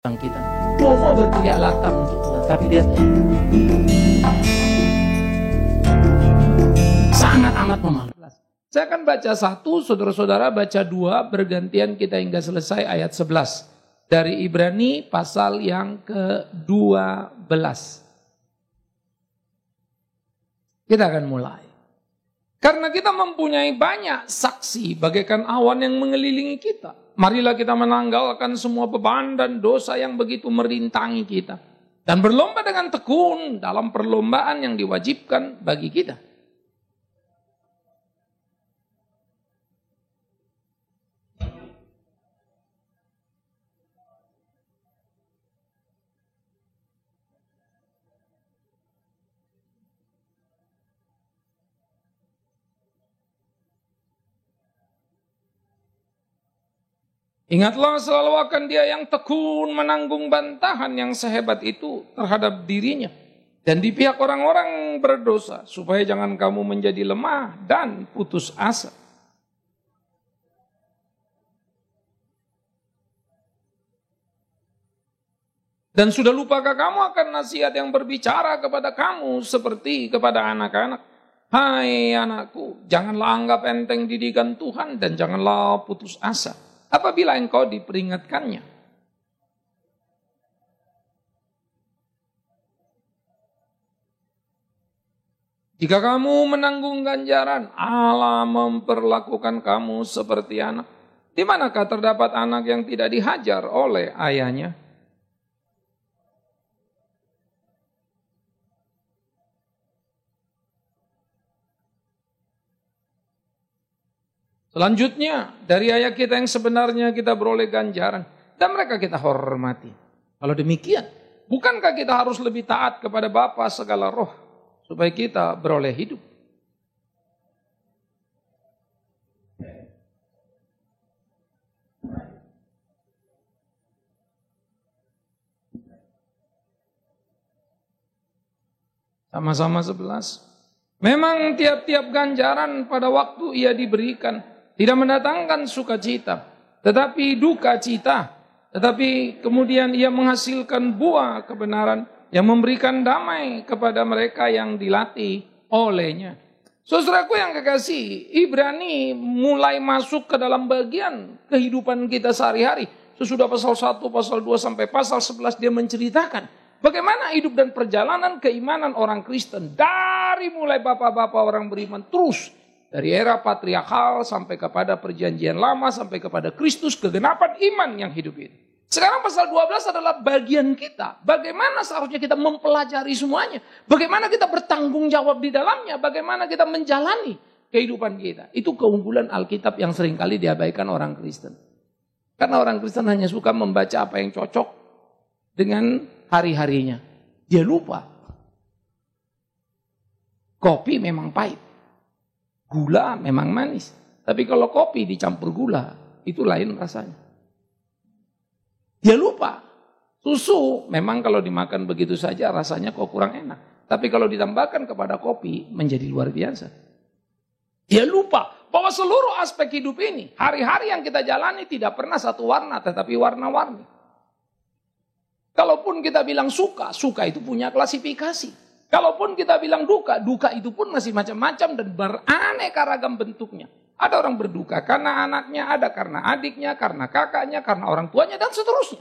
kita. Mau berteriak lantang untuk Tuhan, tapi dia sangat amat memalas. Saya akan baca 1, saudara-saudara baca 2, bergantian kita hingga selesai ayat 11. Dari Ibrani pasal yang ke-12. Kita akan mulai. Karena kita mempunyai banyak saksi bagaikan awan yang mengelilingi kita. Marilah kita menanggalkan semua beban dan dosa yang begitu merintangi kita. Dan berlomba dengan tekun dalam perlombaan yang diwajibkan bagi kita. Ingatlah selalu akan dia yang tekun menanggung bantahan yang sehebat itu terhadap dirinya. Dan di pihak orang-orang berdosa, supaya jangan kamu menjadi lemah dan putus asa. Dan sudah lupakah kamu akan nasihat yang berbicara kepada kamu seperti kepada anak-anak? Hai anakku, janganlah anggap enteng didikan Tuhan dan janganlah putus asa apabila engkau diperingatkannya. Jika kamu menanggung ganjaran, Allah memperlakukan kamu seperti anak. Di manakah terdapat anak yang tidak dihajar oleh ayahnya? Selanjutnya, dari ayat kita yang sebenarnya kita beroleh ganjaran. Dan mereka kita hormati. Kalau demikian, bukankah kita harus lebih taat kepada Bapa segala roh, supaya kita beroleh hidup? Sama-sama 11. Memang tiap-tiap ganjaran pada waktu ia diberikan tidak mendatangkan sukacita, tetapi duka cita. Tetapi kemudian ia menghasilkan buah kebenaran yang memberikan damai kepada mereka yang dilatih olehnya. Saudaraku yang kekasih, Ibrani mulai masuk ke dalam bagian kehidupan kita sehari-hari. Sesudah pasal 1, pasal 2 sampai pasal 11 dia menceritakan bagaimana hidup dan perjalanan keimanan orang Kristen. Dari mulai bapak-bapak orang beriman terus. Dari era patriarkal sampai kepada perjanjian lama, sampai kepada Kristus, kegenapan iman yang hidup ini. Sekarang pasal 12 adalah bagian kita. Bagaimana seharusnya kita mempelajari semuanya. Bagaimana kita bertanggung jawab di dalamnya. Bagaimana kita menjalani kehidupan kita. Itu keunggulan Alkitab yang seringkali diabaikan orang Kristen. Karena orang Kristen hanya suka membaca apa yang cocok dengan hari-harinya. Dia lupa. Kopi memang pahit. Gula memang manis. Tapi kalau kopi dicampur gula, itu lain rasanya. Dia lupa. Susu memang kalau dimakan begitu saja rasanya kok kurang enak. Tapi kalau ditambahkan kepada kopi menjadi luar biasa. Dia lupa bahwa seluruh aspek hidup ini, hari-hari yang kita jalani tidak pernah satu warna tetapi warna-warni. Kalaupun kita bilang suka, suka itu punya klasifikasi. Kalaupun kita bilang duka, duka itu pun masih macam-macam dan beraneka ragam bentuknya. Ada orang berduka karena anaknya, ada karena adiknya, karena kakaknya, karena orang tuanya, dan seterusnya.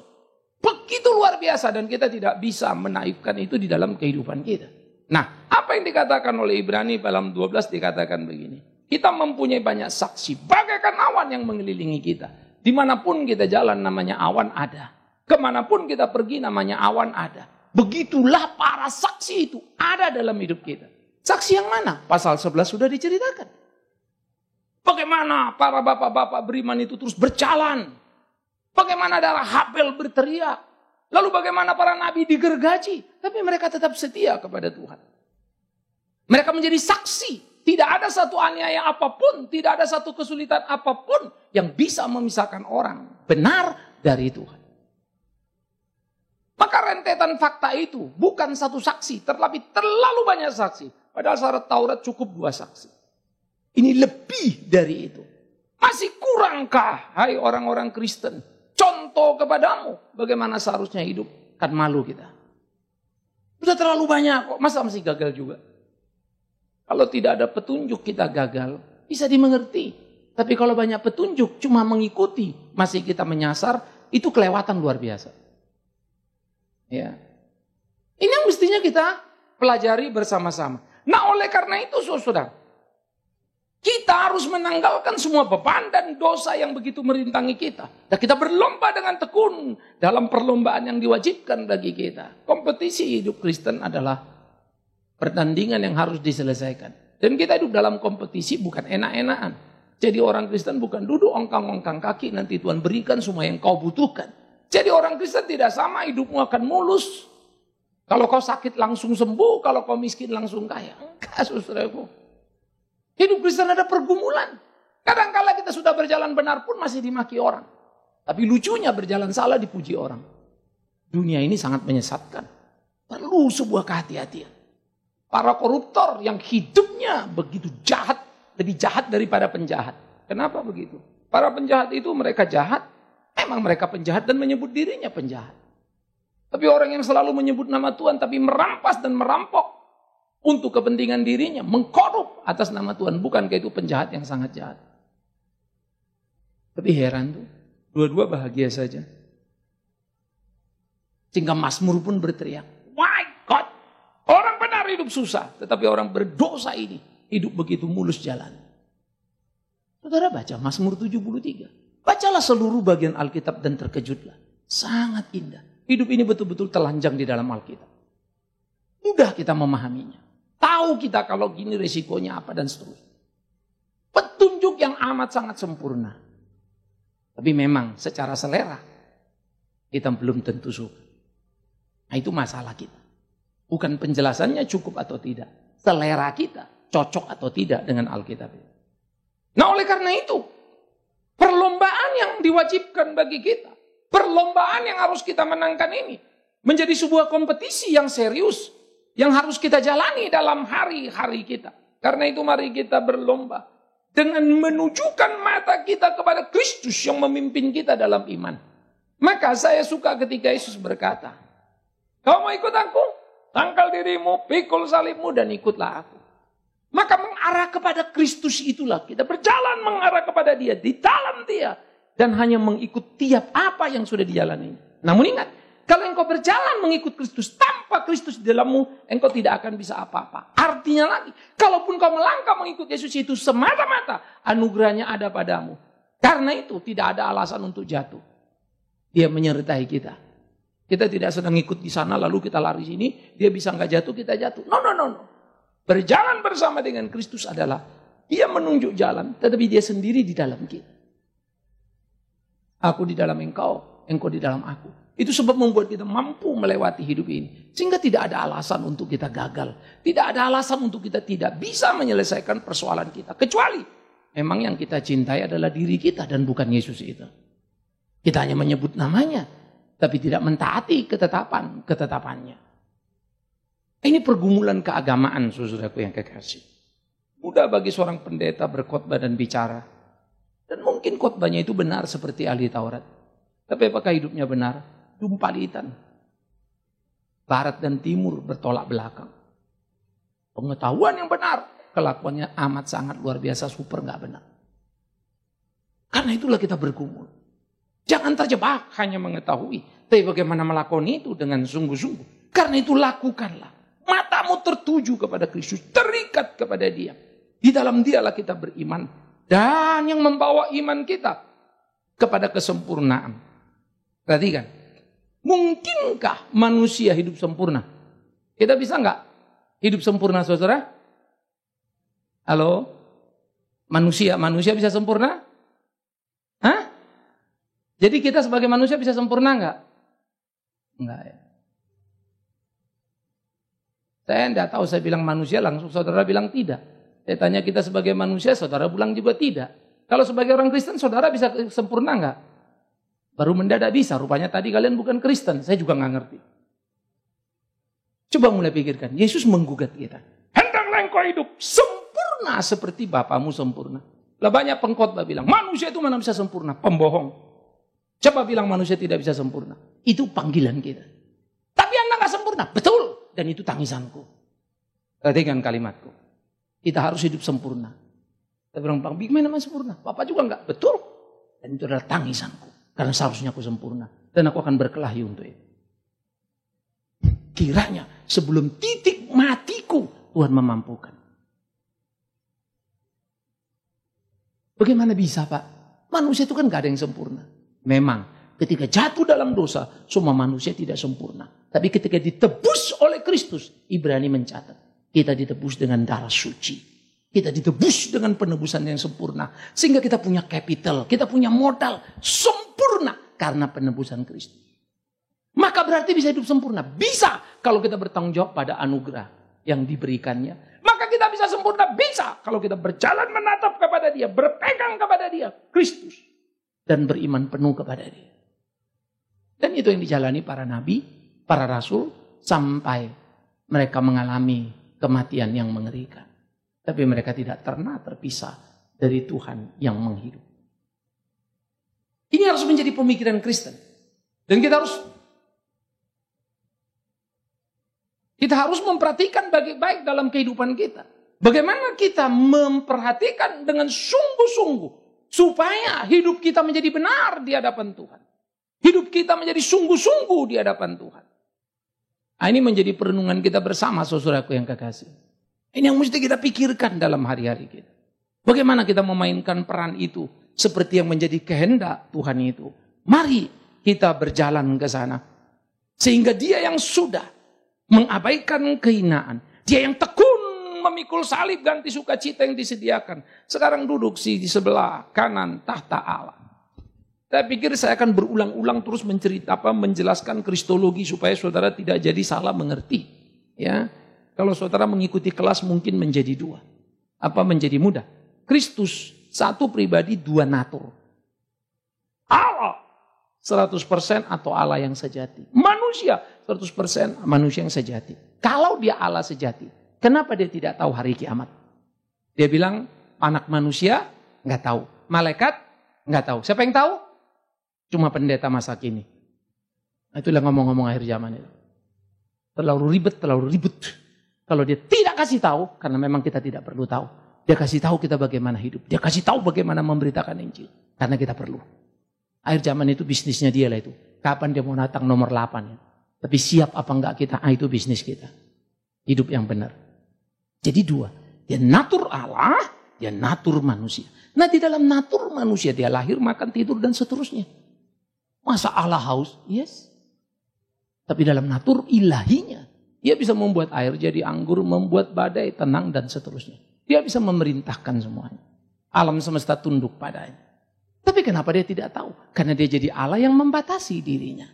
Begitu luar biasa dan kita tidak bisa menaifkan itu di dalam kehidupan kita. Nah, apa yang dikatakan oleh Ibrani dalam 12 dikatakan begini. Kita mempunyai banyak saksi, bagaikan awan yang mengelilingi kita. Dimanapun kita jalan namanya awan ada. Kemanapun kita pergi namanya awan ada. Begitulah para saksi itu ada dalam hidup kita. Saksi yang mana? Pasal 11 sudah diceritakan. Bagaimana para bapak-bapak beriman itu terus berjalan. Bagaimana darah Habel berteriak. Lalu bagaimana para nabi digergaji. Tapi mereka tetap setia kepada Tuhan. Mereka menjadi saksi. Tidak ada satu aniaya apapun. Tidak ada satu kesulitan apapun yang bisa memisahkan orang benar dari Tuhan. Maka rentetan fakta itu bukan satu saksi, tetapi terlalu banyak saksi. Padahal syarat Taurat cukup 2 saksi. Ini lebih dari itu. Masih kurangkah, hai orang-orang Kristen, contoh contoh kepadamu bagaimana seharusnya hidup. Kan malu kita. Sudah terlalu banyak kok, masa masih gagal juga? Kalau tidak ada petunjuk kita gagal, bisa dimengerti. Tapi kalau banyak petunjuk, cuma mengikuti, masih kita menyasar, itu kelewatan luar biasa. Ya. Ini yang mestinya kita pelajari bersama-sama. Nah oleh karena itu saudara, kita harus menanggalkan semua beban dan dosa yang begitu merintangi kita. Dan kita berlomba dengan tekun dalam perlombaan yang diwajibkan bagi kita. Kompetisi hidup Kristen adalah pertandingan yang harus diselesaikan. Dan kita hidup dalam kompetisi bukan enak-enakan. Jadi orang Kristen bukan duduk ongkang-ongkang kaki, nanti Tuhan berikan semua yang kau butuhkan. Jadi orang Kristen tidak sama, hidupmu akan mulus. Kalau kau sakit langsung sembuh, kalau kau miskin langsung kaya. Enggak, saudaraku. Hidup Kristen ada pergumulan. Kadang-kala kita sudah berjalan benar pun masih dimaki orang. Tapi lucunya berjalan salah dipuji orang. Dunia ini sangat menyesatkan. Perlu sebuah kehati-hatian. Para koruptor yang hidupnya begitu jahat, lebih jahat daripada penjahat. Kenapa begitu? Para penjahat itu mereka jahat, memang mereka penjahat dan menyebut dirinya penjahat. Tapi orang yang selalu menyebut nama Tuhan tapi merampas dan merampok untuk kepentingan dirinya, mengkorup atas nama Tuhan. Bukankah itu penjahat yang sangat jahat? Tapi heran tuh, dua-dua bahagia saja. Sehingga Mazmur pun berteriak, "My God, orang benar hidup susah, tetapi orang berdosa ini hidup begitu mulus jalan." Saudara baca Mazmur 73. Bacalah seluruh bagian Alkitab dan terkejutlah. Sangat indah. Hidup ini betul-betul telanjang di dalam Alkitab. Mudah kita memahaminya. Tahu kita kalau gini resikonya apa dan seterusnya. Petunjuk yang amat sangat sempurna. Tapi memang secara selera kita belum tentu suka. Nah itu masalah kita. Bukan penjelasannya cukup atau tidak. Selera kita cocok atau tidak dengan Alkitab. Nah oleh karena itu, perlombaan yang diwajibkan bagi kita, perlombaan yang harus kita menangkan ini, menjadi sebuah kompetisi yang serius, yang harus kita jalani dalam hari-hari kita. Karena itu mari kita berlomba dengan menunjukkan mata kita kepada Kristus yang memimpin kita dalam iman. Maka saya suka ketika Yesus berkata, "Kau mau ikut aku? Tangkal dirimu, pikul salibmu dan ikutlah aku." Maka mengarah kepada Kristus itulah kita berjalan mengarah kepada Dia, di dalam Dia, dan hanya mengikut tiap apa yang sudah dijalani. Namun ingat, kalau engkau berjalan mengikut Kristus tanpa Kristus di dalammu, engkau tidak akan bisa apa-apa. Artinya lagi, kalaupun kau melangkah mengikut Yesus itu semata-mata anugerahnya ada padamu. Karena itu tidak ada alasan untuk jatuh. Dia menyertai kita. Kita tidak sedang ikut di sana lalu kita lari sini, dia bisa nggak jatuh, kita jatuh. No. Berjalan bersama dengan Kristus adalah Dia menunjuk jalan, tetapi Dia sendiri di dalam kita. Aku di dalam engkau, engkau di dalam aku. Itu sebab membuat kita mampu melewati hidup ini. Sehingga tidak ada alasan untuk kita gagal. Tidak ada alasan untuk kita tidak bisa menyelesaikan persoalan kita. Kecuali memang yang kita cintai adalah diri kita dan bukan Yesus itu. Kita hanya menyebut namanya, tapi tidak mentaati ketetapannya. Ini pergumulan keagamaan, saudaraku yang kekasih. Mudah bagi seorang pendeta berkhotbah dan bicara. Dan mungkin khotbahnya itu benar seperti ahli Taurat. Tapi apakah hidupnya benar? Dumpalitan. Barat dan timur bertolak belakang. Pengetahuan yang benar, kelakuannya amat sangat luar biasa, super gak benar. Karena itulah kita bergumul. Jangan terjebak hanya mengetahui, tapi bagaimana melakoni itu dengan sungguh-sungguh. Karena itu lakukanlah. Matamu tertuju kepada Kristus, terikat kepada Dia. Di dalam Dialah kita beriman. Dan yang membawa iman kita kepada kesempurnaan. Perhatikan. Mungkinkah manusia hidup sempurna? Kita bisa nggak hidup sempurna, saudara? Halo? Manusia bisa sempurna? Hah? Jadi kita sebagai manusia bisa sempurna nggak? Enggak ya. Saya enggak tahu, saya bilang manusia langsung saudara bilang tidak. Saya tanya kita sebagai manusia, saudara bilang juga tidak. Kalau sebagai orang Kristen, saudara bisa sempurna enggak? Baru mendadak bisa, rupanya tadi kalian bukan Kristen, saya juga enggak ngerti. Coba mulai pikirkan, Yesus menggugat kita. Hendaklah engkau hidup sempurna seperti Bapamu sempurna. Lah banyak pengkhotbah bilang, manusia itu mana bisa sempurna? Pembohong. Coba bilang manusia tidak bisa sempurna. Itu panggilan kita. Tapi Anda nggak sempurna, betul. Dan itu tangisanku. Perhatikan kalimatku. Kita harus hidup sempurna. Tapi orang bilang, bagaimana namanya sempurna? Papa juga enggak, betul. Dan itu adalah tangisanku. Karena seharusnya aku sempurna. Dan aku akan berkelahi untuk itu. Kiranya sebelum titik matiku, Tuhan memampukan. Bagaimana bisa, Pak? Manusia itu kan gak ada yang sempurna. Memang ketika jatuh dalam dosa, semua manusia tidak sempurna. Tapi ketika ditebus oleh Kristus, Ibrani mencatat, kita ditebus dengan darah suci. Kita ditebus dengan penebusan yang sempurna. Sehingga kita punya capital, kita punya modal sempurna karena penebusan Kristus. Maka berarti bisa hidup sempurna. Bisa kalau kita bertanggung jawab pada anugerah yang diberikannya. Maka kita bisa sempurna. Bisa kalau kita berjalan menatap kepada Dia, berpegang kepada Dia, Kristus. Dan beriman penuh kepada Dia. Dan itu yang dijalani para nabi, para rasul, sampai mereka mengalami kematian yang mengerikan. Tapi mereka tidak pernah terpisah dari Tuhan yang menghidup. Ini harus menjadi pemikiran Kristen. Dan kita harus memperhatikan baik-baik dalam kehidupan kita. Bagaimana kita memperhatikan dengan sungguh-sungguh. Supaya hidup kita menjadi benar di hadapan Tuhan. Hidup kita menjadi sungguh-sungguh di hadapan Tuhan. Nah, ini menjadi perenungan kita bersama, saudaraku yang kekasih. Ini yang mesti kita pikirkan dalam hari-hari kita. Bagaimana kita memainkan peran itu seperti yang menjadi kehendak Tuhan itu. Mari kita berjalan ke sana. Sehingga Dia yang sudah mengabaikan kehinaan. Dia yang tekun memikul salib ganti sukacita yang disediakan. Sekarang duduk di sebelah kanan tahta Allah. Saya pikir saya akan berulang-ulang terus menjelaskan kristologi supaya saudara tidak jadi salah mengerti. Ya, kalau saudara mengikuti kelas mungkin menjadi dua. Apa menjadi mudah? Kristus satu pribadi dua natur. Allah 100% atau Allah yang sejati. Manusia 100% manusia yang sejati. Kalau Dia Allah sejati, kenapa Dia tidak tahu hari kiamat? Dia bilang anak manusia nggak tahu, malaikat nggak tahu. Siapa yang tahu? Cuma pendeta masa kini. Itulah ngomong-ngomong akhir zaman itu. Terlalu ribet. Kalau Dia tidak kasih tahu, karena memang kita tidak perlu tahu. Dia kasih tahu kita bagaimana hidup. Dia kasih tahu bagaimana memberitakan Injil. Karena kita perlu. Akhir zaman itu bisnisnya Dia lah itu. Kapan Dia mau datang nomor 8 ya. Tapi siap apa enggak kita, itu bisnis kita. Hidup yang benar. Jadi dua. Dia natur Allah, Dia natur manusia. Nah di dalam natur manusia Dia lahir, makan, tidur dan seterusnya. Masa Allah haus? Yes. Tapi dalam natur ilahinya, Dia bisa membuat air jadi anggur, membuat badai tenang dan seterusnya. Dia bisa memerintahkan semuanya. Alam semesta tunduk padanya. Tapi kenapa Dia tidak tahu? Karena Dia jadi Allah yang membatasi dirinya.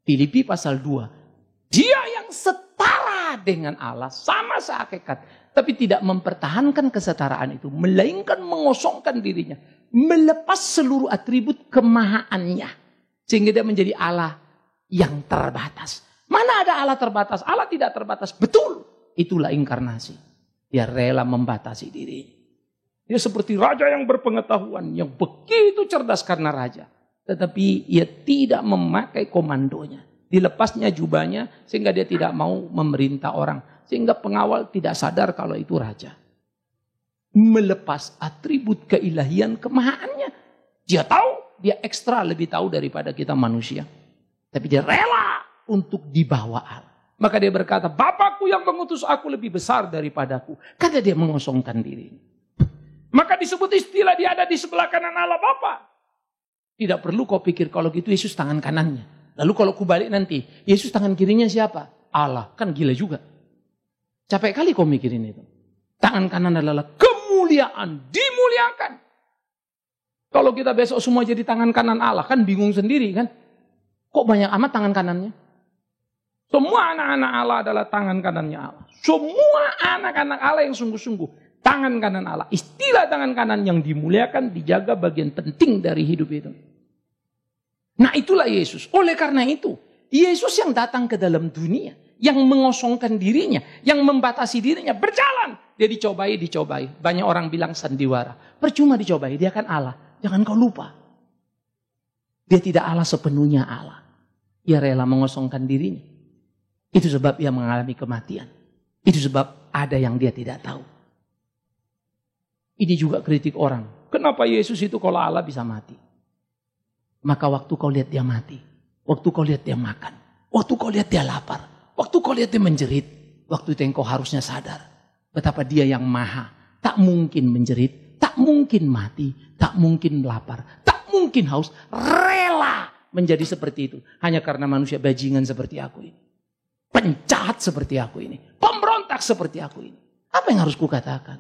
Filipi pasal 2. Dia yang setara dengan Allah, sama sehakikat. Tapi tidak mempertahankan kesetaraan itu. Melainkan mengosongkan dirinya. Melepas seluruh atribut kemahaannya. Sehingga Dia menjadi Allah yang terbatas. Mana ada Allah terbatas? Allah tidak terbatas. Betul. Itulah inkarnasi. Dia rela membatasi dirinya. Dia seperti raja yang berpengetahuan. Yang begitu cerdas karena raja. Tetapi Ia tidak memakai komandonya. Dilepasnya jubahnya sehingga Dia tidak mau memerintah orang. Sehingga pengawal tidak sadar kalau itu raja. Melepas atribut keilahian kemahaannya. Dia tahu. Dia ekstra lebih tahu daripada kita manusia. Tapi Dia rela untuk dibawa Allah. Maka Dia berkata, Bapakku yang mengutus aku lebih besar daripadaku. Karena Dia mengosongkan diri. Maka disebut istilah Dia ada di sebelah kanan Allah Bapa. Tidak perlu kau pikir kalau gitu Yesus tangan kanannya. Lalu kalau kubalik nanti, Yesus tangan kirinya siapa? Allah. Kan gila juga. Capek kali kau mikirin itu. Tangan kanan adalah kemuliaan. Dimuliakan. Kalau kita besok semua jadi tangan kanan Allah, kan bingung sendiri kan. Kok banyak amat tangan kanannya? Semua anak-anak Allah adalah tangan kanannya Allah. Semua anak-anak Allah yang sungguh-sungguh. Tangan kanan Allah. Istilah tangan kanan yang dimuliakan, dijaga bagian penting dari hidup itu. Nah itulah Yesus. Oleh karena itu, Yesus yang datang ke dalam dunia. Yang mengosongkan dirinya. Yang membatasi dirinya. Berjalan. Dia dicobai. Banyak orang bilang sandiwara. Percuma dicobai. Dia kan Allah. Jangan kau lupa. Dia tidak Allah sepenuhnya Allah. Ia rela mengosongkan dirinya. Itu sebab ia mengalami kematian. Itu sebab ada yang dia tidak tahu. Ini juga kritik orang. Kenapa Yesus itu kalau Allah bisa mati? Maka waktu kau lihat dia mati. Waktu kau lihat dia makan. Waktu kau lihat dia lapar. Waktu kau lihat dia menjerit. Waktu itu engkau harusnya sadar. Betapa dia yang maha. Tak mungkin menjerit. Tak mungkin mati. Tak mungkin lapar. Tak mungkin haus. Rela menjadi seperti itu. Hanya karena manusia bajingan seperti aku ini. Penjahat seperti aku ini. Pemberontak seperti aku ini. Apa yang harus kukatakan?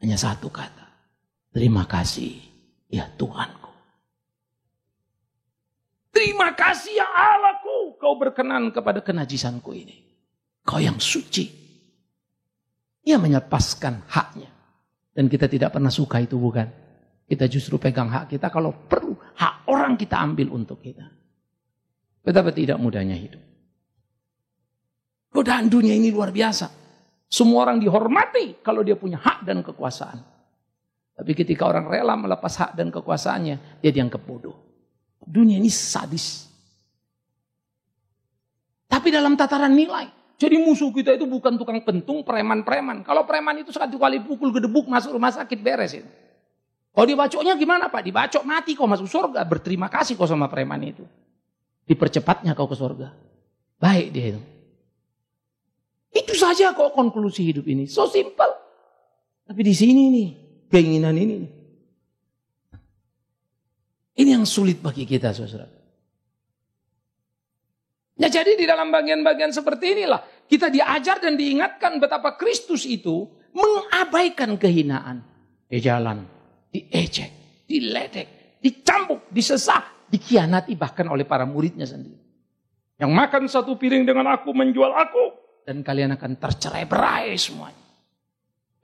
Hanya satu kata. Terima kasih ya Tuhanku. Terima kasih ya Allahku. Kau berkenan kepada kenajisanku ini. Kau yang suci. Ia melepaskan haknya. Dan kita tidak pernah suka itu, bukan? Kita justru pegang hak kita. Kalau perlu hak orang kita ambil untuk kita. Betapa tidak mudahnya hidup. Godaan dunia ini luar biasa. Semua orang dihormati kalau dia punya hak dan kekuasaan. Tapi ketika orang rela melepas hak dan kekuasaannya, dia dianggap bodoh. Dunia ini sadis. Tapi dalam tataran nilai. Jadi musuh kita itu bukan tukang pentung, preman-preman. Kalau preman itu sekali kali pukul gedebuk masuk rumah sakit beres itu. Kalau dibacoknya gimana Pak? Dibacok mati kau masuk surga. Berterima kasih kau sama preman itu. Dipercepatnya kau ke surga. Baik dia itu. Itu saja kok konklusi hidup ini. So simple. Tapi di sini nih, keinginan ini nih. Ini yang sulit bagi kita, saudara. Ya jadi di dalam bagian-bagian seperti inilah kita diajar dan diingatkan betapa Kristus itu mengabaikan kehinaan. Di jalan, diejek, diledek, dicambuk, disesah, dikhianati bahkan oleh para muridnya sendiri. Yang makan satu piring dengan aku menjual aku. Dan kalian akan tercerai-berai semuanya.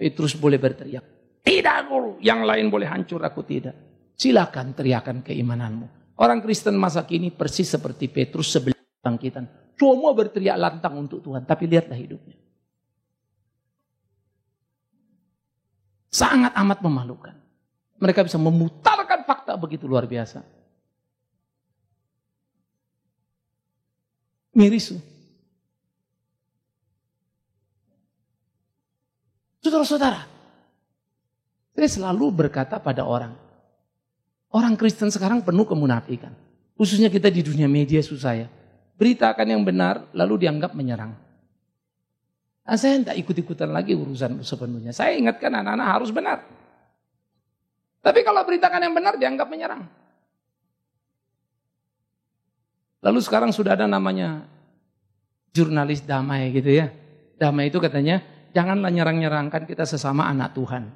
Petrus boleh berteriak. Tidak guru, yang lain boleh hancur, aku tidak. Silakan teriakan keimananmu. Orang Kristen masa kini persis seperti Petrus sebelum bangkitan. Semua berteriak lantang untuk Tuhan. Tapi lihatlah hidupnya. Sangat amat memalukan. Mereka bisa memutarkan fakta begitu luar biasa. Miris. Saudara-saudara, saya selalu berkata pada orang Kristen sekarang penuh kemunafikan. Khususnya kita di dunia media susah ya. Beritakan yang benar lalu dianggap menyerang. Nah, saya tidak ikut-ikutan lagi urusan sepenuhnya. Saya ingatkan anak-anak harus benar. Tapi kalau beritakan yang benar dianggap menyerang. Lalu sekarang sudah ada namanya jurnalis damai gitu ya. Damai itu katanya janganlah nyerang-nyerangkan kita sesama anak Tuhan.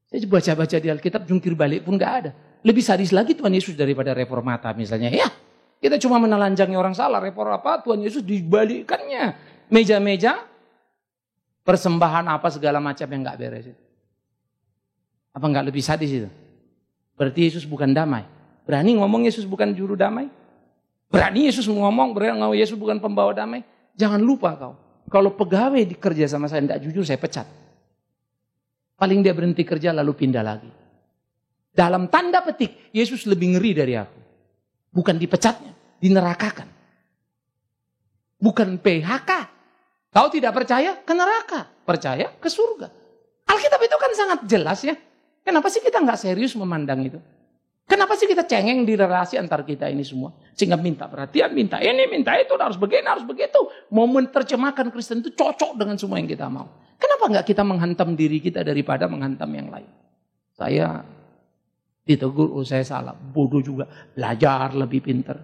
Saya baca-baca di Alkitab jungkir balik pun gak ada. Lebih sadis lagi Tuhan Yesus daripada reformata misalnya. Ya, kita cuma menelanjangi orang salah. Reformata Tuhan Yesus dibalikkannya. Meja-meja, persembahan apa segala macam yang gak beres. Apa gak lebih sadis itu? Berarti Yesus bukan damai. Berani ngomong Yesus bukan juru damai? Berani Yesus ngomong Yesus bukan pembawa damai? Jangan lupa kau. Kalau pegawai kerja sama saya tidak jujur, saya pecat. Paling dia berhenti kerja lalu pindah lagi. Dalam tanda petik, Yesus lebih ngeri dari aku. Bukan dipecatnya, dinerakakan. Bukan PHK. Kau tidak percaya, ke neraka. Percaya, ke surga. Alkitab itu kan sangat jelas ya. Kenapa sih kita nggak serius memandang itu? Kenapa sih kita cengeng di relasi antar kita ini semua? Sehingga minta perhatian, minta ini, minta itu, harus begini, harus begitu. Mau menerjemahkan Kristen itu cocok dengan semua yang kita mau. Kenapa nggak kita menghantam diri kita daripada menghantam yang lain? Saya ditegur, saya salah. Bodoh juga, belajar lebih pintar.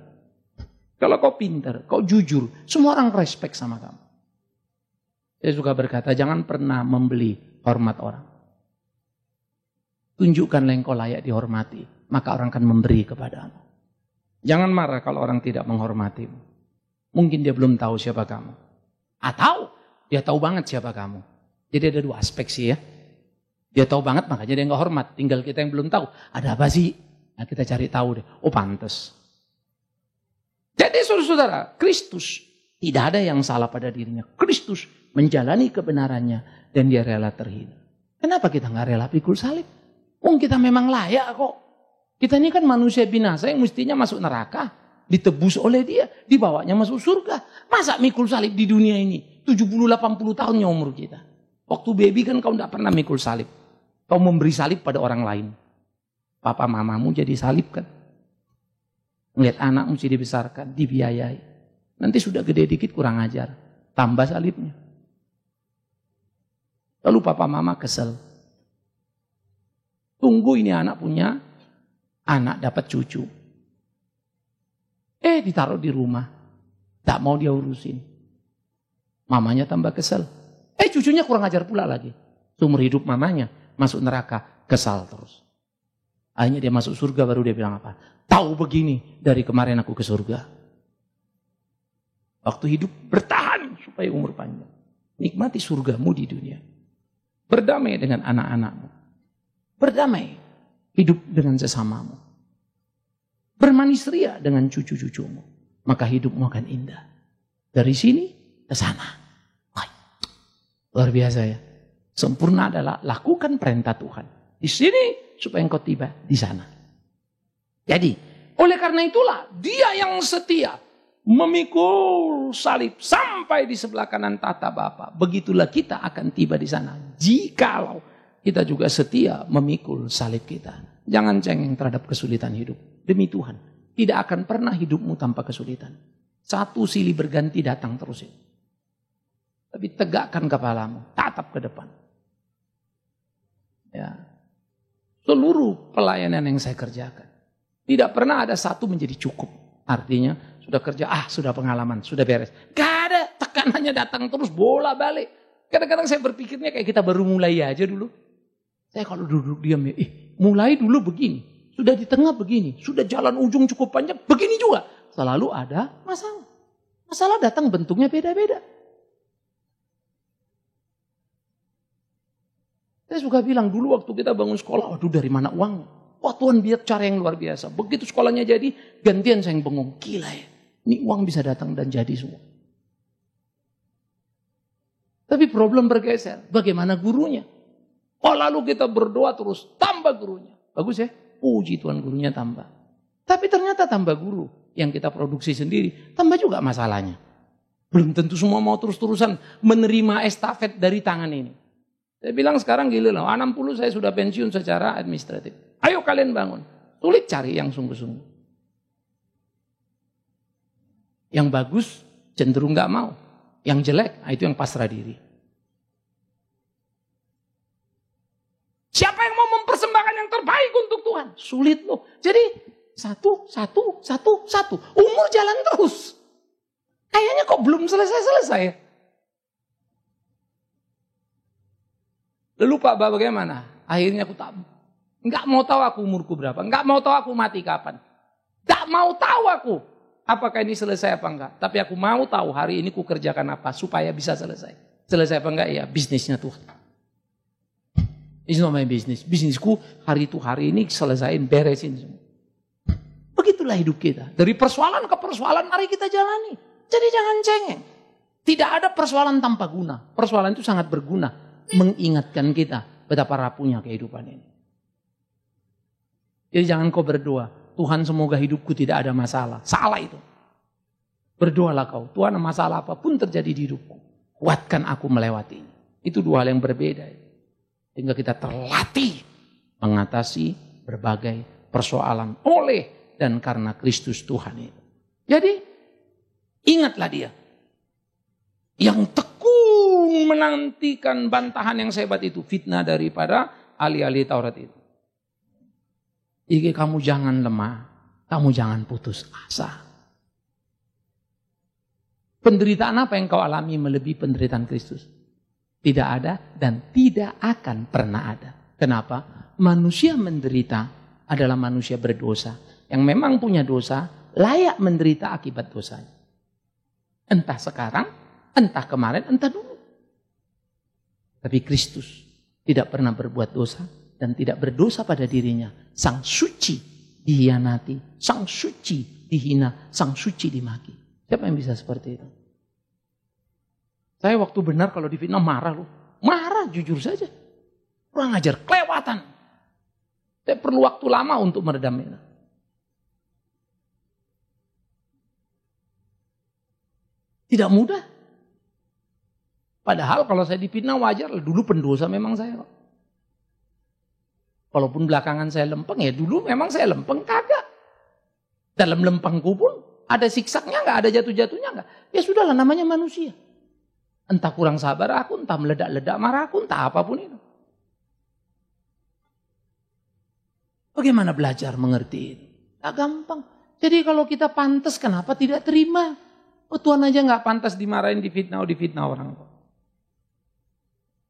Kalau kau pintar, kau jujur, semua orang respect sama kamu. Saya suka berkata, jangan pernah membeli hormat orang. Tunjukkanlah engkau layak dihormati, maka orang akan memberi kepadamu. Jangan marah kalau orang tidak menghormatimu. Mungkin dia belum tahu siapa kamu. Atau dia tahu banget siapa kamu. Jadi ada dua aspek sih ya. Dia tahu banget makanya dia nggak hormat. Tinggal kita yang belum tahu. Ada apa sih? Nah, kita cari tahu deh. Oh pantas. Jadi saudara-saudara, Kristus tidak ada yang salah pada dirinya. Kristus menjalani kebenarannya dan dia rela terhina. Kenapa kita nggak rela pikul salib? Kita memang layak kok. Kita ini kan manusia binasa yang mestinya masuk neraka. Ditebus oleh dia, dibawanya masuk surga. Masa mikul salib di dunia ini? 70-80 tahunnya umur kita. Waktu baby kan kau tidak pernah mikul salib. Kau memberi salib pada orang lain. Papa mamamu jadi salib kan. Ngeliat anakmu mesti dibesarkan, dibiayai. Nanti sudah gede dikit kurang ajar. Tambah salibnya. Lalu papa mama kesel. Tunggu ini anak punya, anak dapat cucu. Ditaruh di rumah. Tak mau dia urusin. Mamanya tambah kesel. Cucunya kurang ajar pula lagi. Seumur hidup mamanya masuk neraka, kesal terus. Akhirnya dia masuk surga baru dia bilang apa? Tahu begini dari kemarin aku ke surga. Waktu hidup bertahan supaya umur panjang. Nikmati surgamu di dunia. Berdamai dengan anak-anakmu. Berdamai hidup dengan sesamamu. Bermanis ria dengan cucu-cucumu. Maka hidupmu akan indah. Dari sini ke sana. Luar biasa ya. Sempurna adalah lakukan perintah Tuhan. Di sini supaya engkau tiba di sana. Jadi, oleh karena itulah dia yang setia memikul salib sampai di sebelah kanan tahta Bapa. Begitulah kita akan tiba di sana. Jikalau kita juga setia memikul salib kita. Jangan cengeng terhadap kesulitan hidup. Demi Tuhan, tidak akan pernah hidupmu tanpa kesulitan. Satu silih berganti datang terus. Tapi tegakkan kepalamu, tatap ke depan. Ya. Seluruh pelayanan yang saya kerjakan, tidak pernah ada satu menjadi cukup. Artinya, sudah kerja, sudah pengalaman, sudah beres. Gak ada, tekanannya datang terus, bola balik. Kadang-kadang saya berpikirnya kayak kita baru mulai aja dulu. Saya kalau duduk diam, mulai dulu begini. Sudah di tengah begini, sudah jalan ujung cukup panjang, begini juga. Selalu ada masalah. Masalah datang bentuknya beda-beda. Saya suka bilang dulu waktu kita bangun sekolah, waduh dari mana uangnya? Wah Tuhan biar cara yang luar biasa. Begitu sekolahnya jadi, gantian saya yang bengong. Gila ya, ini uang bisa datang dan jadi semua. Tapi problem bergeser, bagaimana gurunya? Lalu kita berdoa terus, tambah gurunya. Bagus ya? Puji Tuhan gurunya tambah. Tapi ternyata tambah guru yang kita produksi sendiri, tambah juga masalahnya. Belum tentu semua mau terus-terusan menerima estafet dari tangan ini. Saya bilang sekarang gila lah, 60 saya sudah pensiun secara administratif. Ayo kalian bangun. Sulit cari yang sungguh-sungguh. Yang bagus cenderung gak mau. Yang jelek, itu yang pasrah diri. Siapa yang mau mempersembahkan yang terbaik untuk Tuhan? Sulit loh. Jadi satu. Umur jalan terus. Kayaknya kok belum selesai-selesai. Lalu Pak bagaimana? Akhirnya aku nggak mau tahu aku umurku berapa. Nggak mau tahu aku mati kapan. Nggak mau tahu aku. Apakah ini selesai apa enggak. Tapi aku mau tahu hari ini ku kerjakan apa supaya bisa selesai. Selesai apa enggak ya bisnisnya Tuhan. It's not my business. Bisnisku hari itu hari ini selesain, beresin semua. Begitulah hidup kita. Dari persoalan ke persoalan mari kita jalani. Jadi jangan cengeng. Tidak ada persoalan tanpa guna. Persoalan itu sangat berguna. Mengingatkan kita betapa rapuhnya kehidupan ini. Jadi jangan kau berdoa. Tuhan semoga hidupku tidak ada masalah. Salah itu. Berdoalah kau. Tuhan masalah apapun terjadi di hidupku. Kuatkan aku melewati ini. Itu dua hal yang berbeda. Sehingga kita terlatih mengatasi berbagai persoalan oleh dan karena Kristus Tuhan itu. Jadi ingatlah dia. Yang tekun menantikan bantahan yang sehebat itu. Fitnah daripada ahli-ahli Taurat itu. Jadi kamu jangan lemah. Kamu jangan putus asa. Penderitaan apa yang kau alami melebihi penderitaan Kristus? Tidak ada dan tidak akan pernah ada. Kenapa? Manusia menderita adalah manusia berdosa. Yang memang punya dosa, layak menderita akibat dosanya. Entah sekarang, entah kemarin, entah dulu. Tapi Kristus tidak pernah berbuat dosa dan tidak berdosa pada dirinya. Sang suci dihianati, sang suci dihina, sang suci dimaki. Siapa yang bisa seperti itu? Saya waktu benar kalau difitnah marah loh. Marah jujur saja. Kurang ajar, kelewatan. Saya perlu waktu lama untuk meredam itu. Tidak mudah. Padahal kalau saya difitnah wajar, dulu pendosa memang saya kok. Walaupun belakangan saya lempeng, ya dulu memang saya lempeng, kagak. Dalam lempengku pun ada siksaknya nggak, ada jatuh-jatuhnya nggak. Ya sudahlah, namanya manusia. Entah kurang sabar aku, entah meledak-ledak marah aku, entah apapun itu. Bagaimana belajar mengerti itu? Tak gampang. Jadi kalau kita pantas, kenapa tidak terima? Oh, Tuhan aja nggak pantas dimarahin, difitnah orang.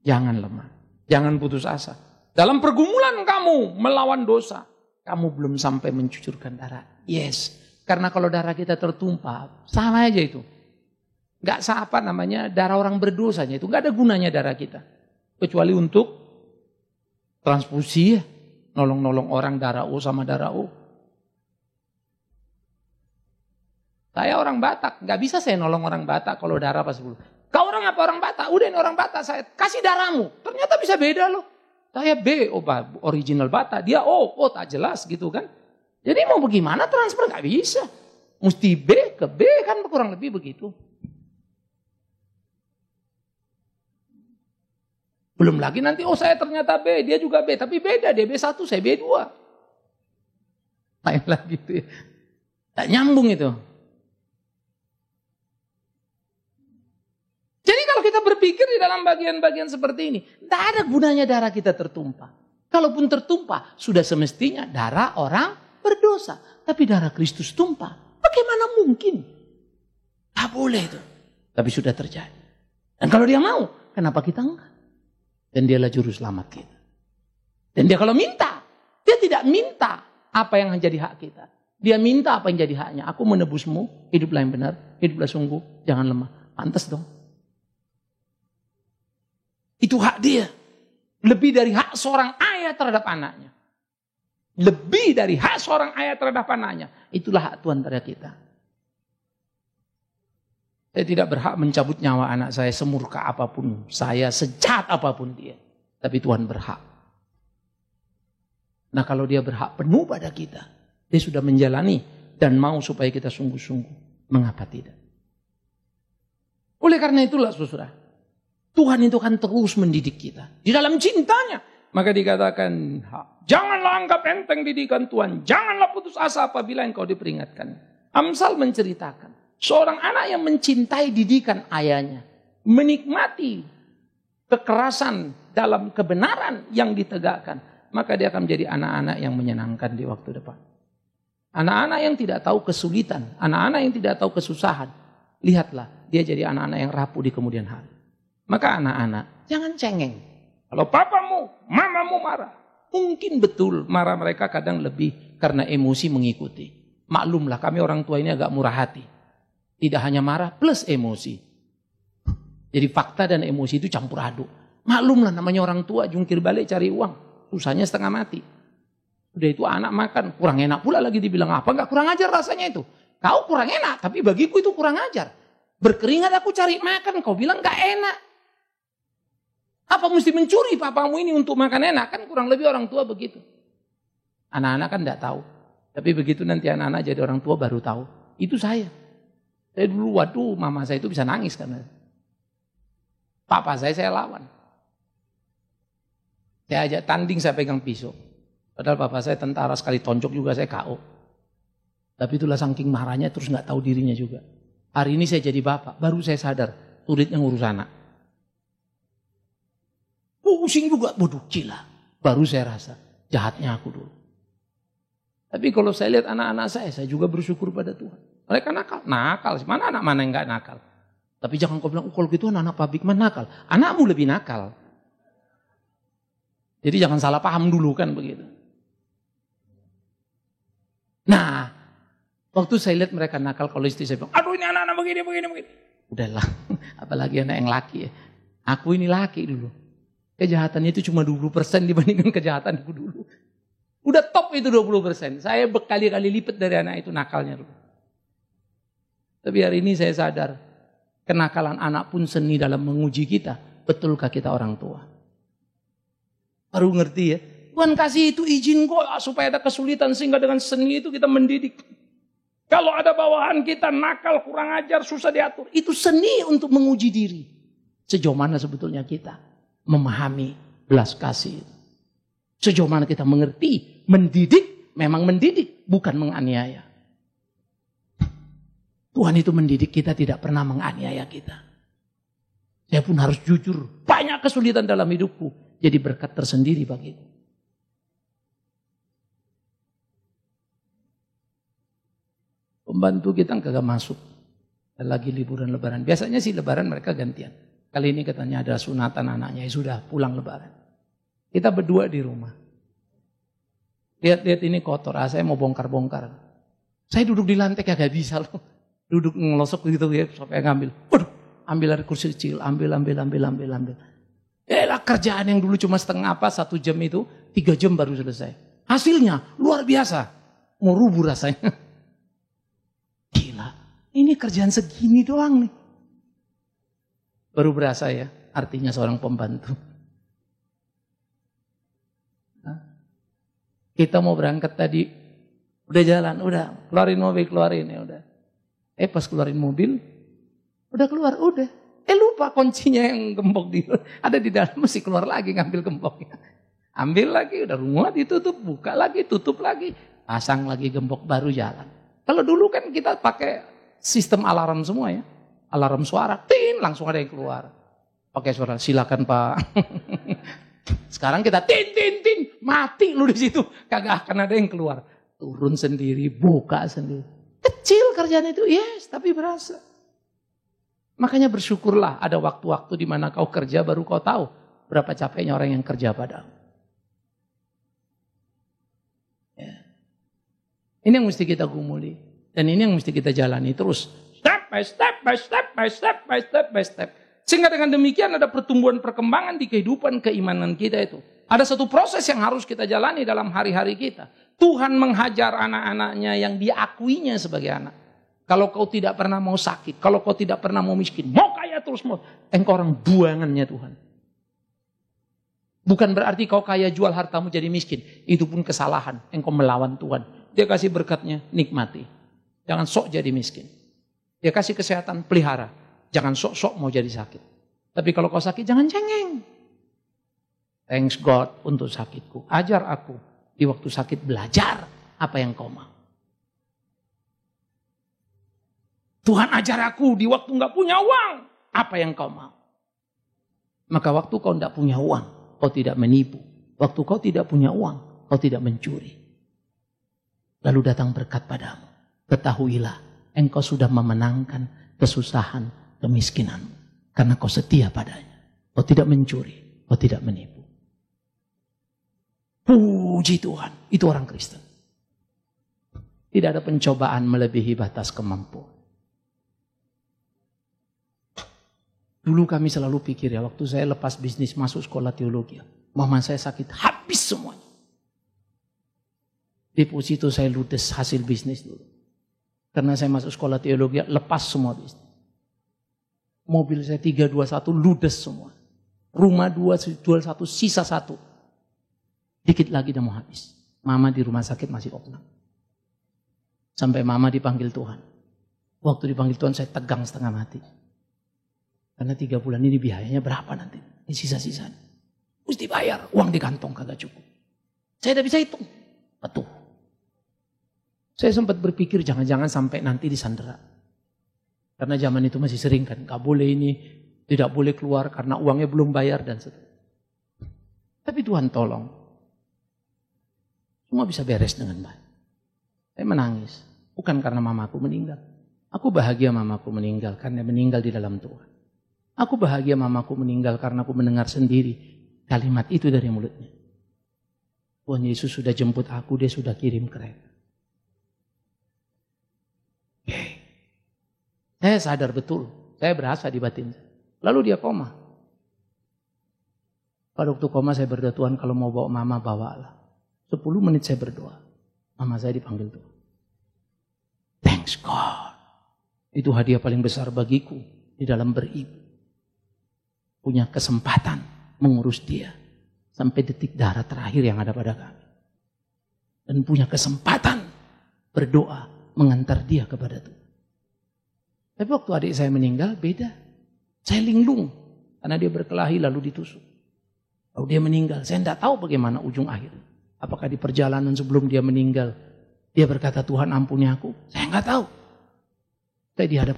Jangan lemah, jangan putus asa. Dalam pergumulan kamu melawan dosa, kamu belum sampai mencucurkan darah. Yes, karena kalau darah kita tertumpah, sama aja itu. Nggak apa namanya darah orang berdosanya itu, nggak ada gunanya darah kita, kecuali untuk transfusi ya. Nolong-nolong orang darah O sama darah O. Saya orang Batak, nggak bisa saya nolong orang Batak kalau darah pas dulu. Kau orang apa orang Batak? Udah ini orang Batak, saya kasih darahmu. Ternyata bisa beda loh. Saya B, original Batak, dia O tak jelas gitu kan. Jadi mau bagaimana transfer nggak bisa. Mesti B ke B kan kurang lebih begitu. Belum lagi nanti, saya ternyata B, dia juga B. Tapi beda, dia B1, saya B2. Lain lagi gitu ya. Tak nyambung itu. Jadi kalau kita berpikir di dalam bagian-bagian seperti ini, tidak ada gunanya darah kita tertumpah. Kalaupun tertumpah, sudah semestinya darah orang berdosa. Tapi darah Kristus tumpah. Bagaimana mungkin? Tak boleh itu. Tapi sudah terjadi. Dan kalau dia mau, kenapa kita enggak? Dan dialah juru selamat kita. Dan dia kalau minta, dia tidak minta apa yang menjadi hak kita. Dia minta apa yang jadi haknya. Aku menebusmu, hiduplah yang benar, hiduplah sungguh, jangan lemah. Pantas dong. Itu hak dia. Lebih dari hak seorang ayah terhadap anaknya. Lebih dari hak seorang ayah terhadap anaknya. Itulah hak Tuhan terhadap kita. Saya tidak berhak mencabut nyawa anak saya semurka apapun. Saya sejahat apapun dia. Tapi Tuhan berhak. Nah kalau dia berhak penuh pada kita. Dia sudah menjalani dan mau supaya kita sungguh-sungguh. Mengapa tidak? Oleh karena itulah saudara. Tuhan itu akan terus mendidik kita. Di dalam cintanya. Maka dikatakan, janganlah anggap enteng didikan Tuhan. Janganlah putus asa apabila engkau diperingatkan. Amsal menceritakan. Seorang anak yang mencintai didikan ayahnya. Menikmati kekerasan dalam kebenaran yang ditegakkan. Maka dia akan menjadi anak-anak yang menyenangkan di waktu depan. Anak-anak yang tidak tahu kesulitan. Anak-anak yang tidak tahu kesusahan. Lihatlah, dia jadi anak-anak yang rapuh di kemudian hari. Maka anak-anak, jangan cengeng. Kalau papamu, mamamu marah. Mungkin betul marah mereka kadang lebih karena emosi mengikuti. Maklumlah kami orang tua ini agak murah hati. Tidak hanya marah plus emosi. Jadi fakta dan emosi itu campur aduk. Maklumlah namanya orang tua jungkir balik cari uang. Susahnya setengah mati. Udah itu anak makan kurang enak pula lagi dibilang apa. Enggak kurang ajar rasanya itu. Kau kurang enak tapi bagiku itu kurang ajar. Berkeringat aku cari makan kau bilang enggak enak. Apa mesti mencuri papamu ini untuk makan enak? Kan kurang lebih orang tua begitu. Anak-anak kan enggak tahu. Tapi begitu nanti anak-anak jadi orang tua baru tahu. Itu saya. Saya dulu, waduh, mama saya itu bisa nangis karena papa saya lawan. Saya ajak tanding, saya pegang pisau. Padahal papa saya tentara sekali tonjok juga saya KO. Tapi itulah saking marahnya terus nggak tahu dirinya juga. Hari ini saya jadi bapak, baru saya sadar sulitnya ngurus anak. Pusing juga, bodoh gila. Baru saya rasa jahatnya aku dulu. Tapi kalau saya lihat anak-anak saya juga bersyukur pada Tuhan. Mereka nakal. Mana anak mana yang gak nakal? Tapi jangan kau bilang, kalau gitu anak pabrik mana nakal. Anakmu lebih nakal. Jadi jangan salah paham dulu kan begitu. Nah, waktu saya lihat mereka nakal, kalau istri saya bilang, aduh ini anak-anak begini. Udahlah, apalagi anak yang laki ya. Aku ini laki dulu. Kejahatannya itu cuma 20% dibandingkan kejahatanku dulu. Udah top itu 20%. Saya berkali-kali lipat dari anak itu nakalnya dulu. Tapi hari ini saya sadar, kenakalan anak pun seni dalam menguji kita. Betulkah kita orang tua? Baru ngerti ya, Tuhan kasih itu izin kok supaya ada kesulitan sehingga dengan seni itu kita mendidik. Kalau ada bawahan kita nakal, kurang ajar, susah diatur. Itu seni untuk menguji diri. Sejauh mana sebetulnya kita memahami belas kasih. Sejauh mana kita mengerti, mendidik, memang mendidik, bukan menganiaya. Tuhan itu mendidik kita tidak pernah menganiaya kita. Saya pun harus jujur, banyak kesulitan dalam hidupku. Jadi berkat tersendiri bagiku. Pembantu kita kagak masuk. Lagi liburan lebaran. Biasanya sih lebaran mereka gantian. Kali ini katanya ada sunatan anaknya. Ya sudah pulang lebaran. Kita berdua di rumah. Lihat-lihat ini kotor. Saya mau bongkar-bongkar. Saya duduk di lantai kagak bisa loh. Duduk ngelosok gitu ya. Sampai ngambil. Waduh. Ambil dari kursi kecil. Ambil. Kerjaan yang dulu cuma setengah 1 jam itu. 3 jam baru selesai. Hasilnya luar biasa. Mau rubuh rasanya. Ini kerjaan segini doang nih. Baru berasa ya, artinya seorang pembantu. Kita mau berangkat tadi, udah jalan, udah keluarin mobil, keluarin ya udah. Pas keluarin mobil, udah keluar, udah. Lupa kuncinya yang gembok ada di dalam, mesti keluar lagi ngambil gemboknya. Ambil lagi, udah rumah ditutup, buka lagi, tutup lagi. Pasang lagi gembok baru jalan. Kalau dulu kan kita pakai sistem alarm semua ya. Alarm suara, tin, langsung ada yang keluar. Pakai suara, silakan Pak. Sekarang kita tin, mati lu di situ. Kagak akan ada yang keluar. Turun sendiri, buka sendiri. Kecil kerjaan itu, yes, tapi berasa. Makanya bersyukurlah ada waktu-waktu di mana kau kerja baru kau tahu berapa capeknya orang yang kerja padamu. Ya. Ini yang mesti kita gumuli. Dan ini yang mesti kita jalani terus. Step by step. Sehingga dengan demikian ada pertumbuhan perkembangan di kehidupan keimanan kita itu. Ada satu proses yang harus kita jalani dalam hari-hari kita. Tuhan menghajar anak-anaknya yang diakuinya sebagai anak. Kalau kau tidak pernah mau sakit, kalau kau tidak pernah mau miskin, mau kaya terus mau. Engkau orang buangannya Tuhan. Bukan berarti kau kaya jual hartamu jadi miskin. Itu pun kesalahan. Engkau melawan Tuhan. Dia kasih berkatnya, nikmati. Jangan sok jadi miskin. Dia kasih kesehatan, pelihara. Jangan sok-sok mau jadi sakit. Tapi kalau kau sakit, jangan cengeng. Thanks God untuk sakitku. Ajar aku di waktu sakit belajar apa yang kau mau. Tuhan ajar aku di waktu nggak punya uang apa yang kau mau. Maka waktu kau tidak punya uang, kau tidak menipu. Waktu kau tidak punya uang, kau tidak mencuri. Lalu datang berkat padamu. Ketahuilah, engkau sudah memenangkan kesusahan, kemiskinanmu. Karena kau setia padanya. Kau tidak mencuri, kau tidak menipu. Puji Tuhan, itu orang Kristen. Tidak ada pencobaan melebihi batas kemampuan. Dulu kami selalu pikir ya, waktu saya lepas bisnis masuk sekolah teologi. Mama saya sakit, habis semuanya. Deposito saya ludes hasil bisnis dulu. Karena saya masuk sekolah teologi, lepas semua bisnis. Mobil saya 321 ludes semua. Rumah 221 sisa 1. Dikit lagi udah mau habis. Mama di rumah sakit masih opnam. Sampai mama dipanggil Tuhan. Waktu dipanggil Tuhan saya tegang setengah mati. Karena 3 bulan ini biayanya berapa nanti? Ini sisa-sisanya. Mesti bayar, uang di kantong kagak cukup. Saya tidak bisa hitung. Betul. Saya sempat berpikir jangan-jangan sampai nanti disandera. Karena zaman itu masih sering kan, gak boleh ini, tidak boleh keluar karena uangnya belum bayar dan seterusnya. Tapi Tuhan tolong. Semua bisa beres dengan baik. Saya menangis, bukan karena mamaku meninggal. Aku bahagia mamaku meninggal karena meninggal di dalam Tuhan. Aku bahagia mamaku meninggal karena aku mendengar sendiri kalimat itu dari mulutnya. Tuhan Yesus sudah jemput aku, dia sudah kirim kereta. Saya sadar betul, saya berasa di batin. Lalu dia koma. Pada waktu koma saya berdoa, Tuhan kalau mau bawa mama bawalah. 10 menit saya berdoa, mama saya dipanggil Tuhan. Thanks God. Itu hadiah paling besar bagiku di dalam beribu. Punya kesempatan mengurus dia. sampai detik darah terakhir yang ada pada kami. Dan punya kesempatan berdoa mengantar dia kepada Tuhan. Tapi waktu adik saya meninggal beda. Saya linglung karena dia berkelahi lalu ditusuk. Lalu dia meninggal, saya tidak tahu bagaimana ujung akhir. Apakah di perjalanan sebelum dia meninggal dia berkata, Tuhan ampuni aku? Saya nggak tahu. Saya dihadap.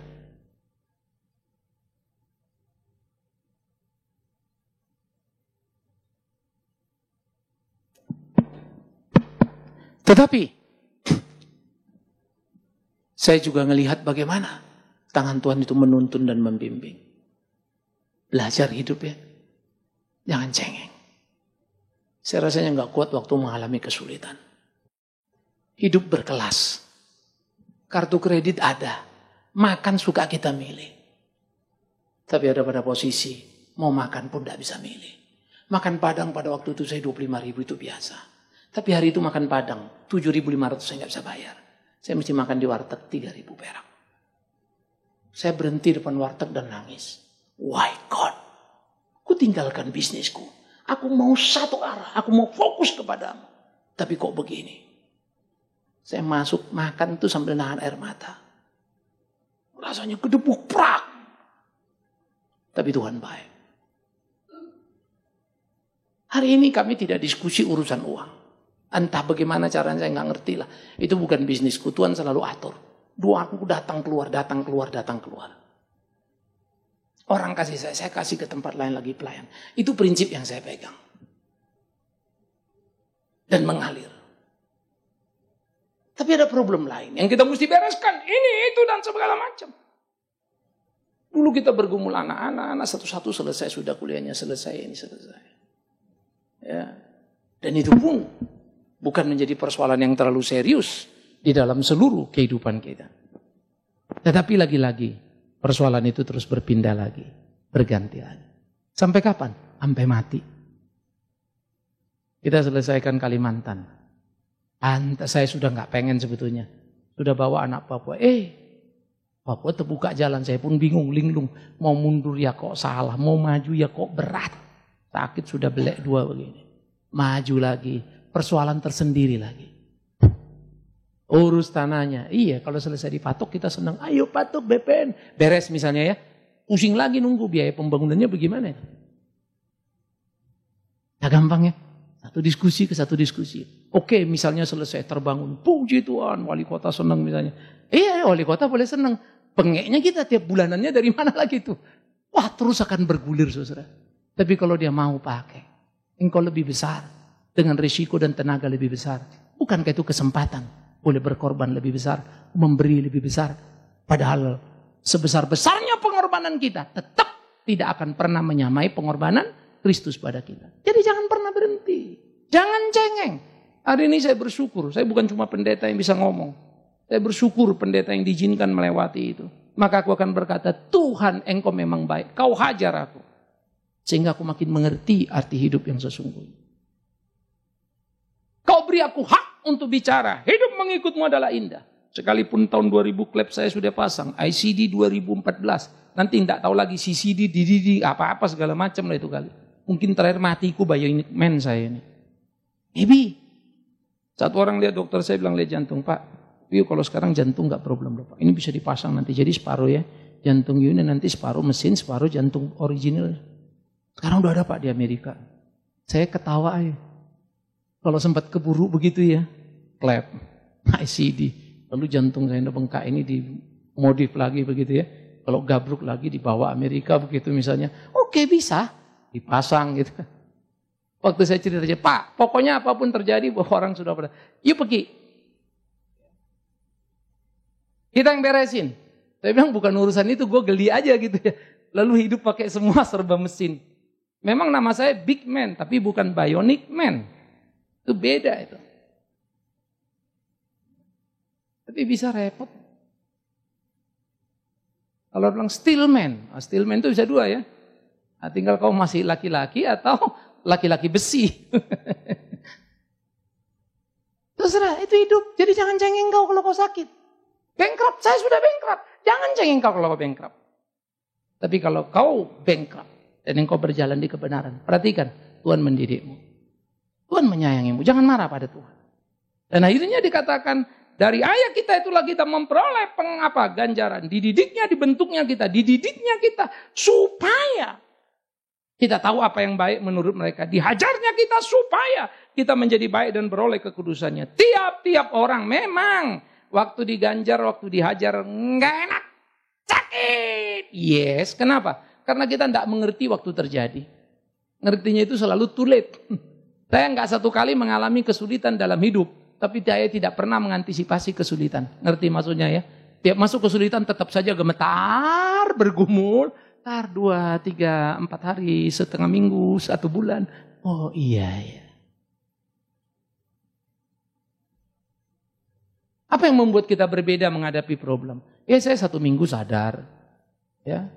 Tetapi saya juga melihat bagaimana tangan Tuhan itu menuntun dan membimbing. Belajar hidup ya. Jangan cengeng. Saya rasanya nggak kuat waktu mengalami kesulitan. Hidup berkelas. Kartu kredit ada. Makan suka kita milih. Tapi ada pada posisi mau makan pun tidak bisa milih. Makan Padang pada waktu itu saya 25.000 itu biasa. Tapi hari itu makan Padang 7.500 saya nggak bisa bayar. Saya mesti makan di warteg 3.000 perak. Saya berhenti depan warteg dan nangis. Why God? Ku tinggalkan bisnisku. Aku mau satu arah. Aku mau fokus kepadamu. Tapi kok begini? Saya masuk makan itu sambil nahan air mata. Rasanya kedebuk prak. Tapi Tuhan baik. Hari ini kami tidak diskusi urusan uang. Entah bagaimana caranya saya nggak ngerti lah. Itu bukan bisnisku. Tuhan selalu atur. Doaku datang keluar, datang keluar, datang keluar. Orang kasih saya kasih ke tempat lain lagi pelayan. Itu prinsip yang saya pegang. Dan mengalir. Tapi ada problem lain yang kita mesti bereskan. Ini, itu, dan segala macam. Dulu kita bergumul anak-anak satu-satu selesai. Sudah kuliahnya selesai, ini selesai. Ya. Dan itu pun bukan menjadi persoalan yang terlalu serius di dalam seluruh kehidupan kita. Tetapi lagi-lagi persoalan itu terus berpindah lagi, berganti lagi. Sampai kapan? Sampai mati. Kita selesaikan Kalimantan. Saya sudah nggak pengen sebetulnya. Sudah bawa anak Papua. Papua terbuka jalan, saya pun bingung, linglung. Mau mundur ya kok salah, mau maju ya kok berat. Sakit sudah belek dua begini. Maju lagi. Persoalan tersendiri lagi. Urus tanahnya. Iya, kalau selesai dipatok kita senang. Ayo patok BPN. Beres misalnya ya. Pusing lagi nunggu biaya pembangunannya bagaimana. Nah gampang ya. Satu diskusi ke satu diskusi. Oke, misalnya selesai terbangun. Puji Tuhan, wali kota senang misalnya. Iya, wali kota boleh senang. Pengeknya kita tiap bulanannya dari mana lagi tuh? Wah, terus akan bergulir saudara. Tapi kalau dia mau pakai. Engkau lebih besar. Dengan risiko dan tenaga lebih besar. Bukankah itu kesempatan? Boleh berkorban lebih besar. Memberi lebih besar. Padahal sebesar-besarnya pengorbanan kita. Tetap tidak akan pernah menyamai pengorbanan Kristus pada kita. Jadi jangan pernah berhenti. Jangan cengeng. Hari ini saya bersyukur. Saya bukan cuma pendeta yang bisa ngomong. Saya bersyukur pendeta yang diizinkan melewati itu. Maka aku akan berkata, Tuhan engkau memang baik. Kau hajar aku. Sehingga aku makin mengerti arti hidup yang sesungguhnya. Kau beri aku hak untuk bicara. Hidup mengikutmu adalah indah. Sekalipun tahun 2000 klep saya sudah pasang. ICD 2014. Nanti tidak tahu lagi CCD, DDD, apa-apa segala macam lah itu kali. Mungkin terakhir matiku bionic man saya ini. Maybe. Satu orang lihat dokter saya bilang lihat jantung. Pak, yuk kalau sekarang jantung gak problem loh Pak. Ini bisa dipasang nanti. Jadi separuh ya. Jantung ini nanti separuh mesin, separuh jantung original. Sekarang udah ada Pak di Amerika. Saya ketawa aja. Kalau sempat keburu begitu ya, klep, ICD, lalu jantung saya bengkak ini dimodif lagi begitu ya. Kalau gabruk lagi dibawa Amerika begitu misalnya, oke bisa dipasang gitu. Waktu saya cerita aja, Pak, pokoknya apapun terjadi, orang sudah pada, yuk pergi. Kita yang beresin. Saya bilang bukan urusan itu, gue geli aja gitu ya. Lalu hidup pakai semua serba mesin. Memang nama saya Big Man, tapi bukan Bionic Man. Itu beda itu. Tapi bisa repot. Kalau bilang Steelman. Steelman itu bisa dua ya. Nah, tinggal kau masih laki-laki atau laki-laki besi. Terserah, itu hidup. Jadi jangan cengeng kau kalau kau sakit. Bankrupt, saya sudah bankrupt. Jangan cengeng kau kalau kau bankrupt. Tapi kalau kau bankrupt dan engkau berjalan di kebenaran, perhatikan, Tuhan mendidikmu. Tuhan menyayangimu, jangan marah pada Tuhan. Dan akhirnya dikatakan, dari ayah kita itulah kita memperoleh ganjaran. Dididiknya, dibentuknya kita, dididiknya kita supaya kita tahu apa yang baik menurut mereka. Dihajarnya kita supaya kita menjadi baik dan beroleh kekudusannya. Tiap-tiap orang memang waktu diganjar, waktu dihajar nggak enak, sakit. Yes, kenapa? Karena kita tidak mengerti waktu terjadi. Ngertinya itu selalu too late. Saya nggak satu kali mengalami kesulitan dalam hidup, tapi saya tidak pernah mengantisipasi kesulitan. Ngerti maksudnya ya? Tiap masuk kesulitan tetap saja gemetar, bergumul. Tar 2, 3, 4 hari, setengah minggu, 1 bulan. Oh iya ya. Apa yang membuat kita berbeda menghadapi problem? Ya saya 1 minggu sadar. Ya.